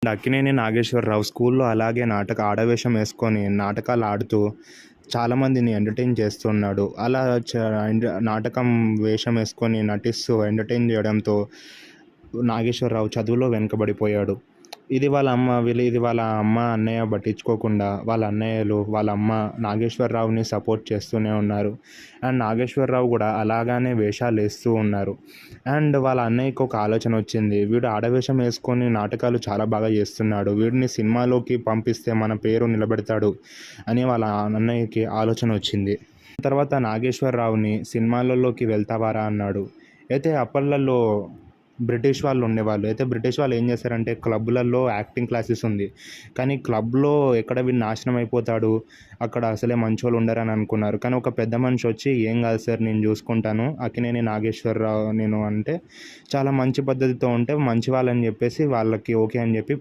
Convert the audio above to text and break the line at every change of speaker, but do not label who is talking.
ఇట్లా అక్కినేని నాగేశ్వరరావు స్కూల్లో అలాగే ఆడవేషం వేసుకొని నాటకాలు ఆడుతూ చాలామందిని ఎంటర్టైన్ చేస్తున్నాడు. అలా నాటకం వేషం వేసుకొని నటిస్తూ ఎంటర్టైన్ చేయడంతో నాగేశ్వరరావు చదువులో వెనుకబడిపోయాడు. ఇది వాళ్ళ అమ్మ అన్నయ్య పట్టించుకోకుండా వాళ్ళ అన్నయ్యలు వాళ్ళ అమ్మ నాగేశ్వరరావుని సపోర్ట్ చేస్తూనే ఉన్నారు. అండ్ నాగేశ్వరరావు కూడా అలాగానే వేషాలు వేస్తూ ఉన్నారు. అండ్ వాళ్ళ అన్నయ్యకి ఒక ఆలోచన వచ్చింది, వీడు ఆడవేషం వేసుకొని నాటకాలు చాలా బాగా చేస్తున్నాడు, వీడిని సినిమాలోకి పంపిస్తే మన పేరు నిలబెడతాడు అని వాళ్ళ అన్నయ్యకి ఆలోచన వచ్చింది. తర్వాత నాగేశ్వరరావుని సినిమాలలోకి వెళ్తావారా అన్నాడు. అయితే అప్పట్లో బ్రిటిష్ వాళ్ళు ఉండేవాళ్ళు. అయితే బ్రిటిష్ వాళ్ళు ఏం చేశారంటే క్లబ్‌లలో యాక్టింగ్ క్లాసెస్ ఉంది. కానీ క్లబ్‌లో ఎక్కడ వీడు నాశనం అయిపోతాడు, అక్కడ అసలే మంచోళ్ళు ఉండరని అనుకున్నారు. కానీ ఒక పెద్ద మనిషి వచ్చి, "ఏం కాదు సార్, నేను చూసుకుంటాను. అక్కినేని నాగేశ్వరరావు నేను" అంటే చాలా మంచి పద్ధతితో ఉంటే మంచి వాళ్ళని చెప్పేసి వాళ్ళకి ఓకే అని చెప్పి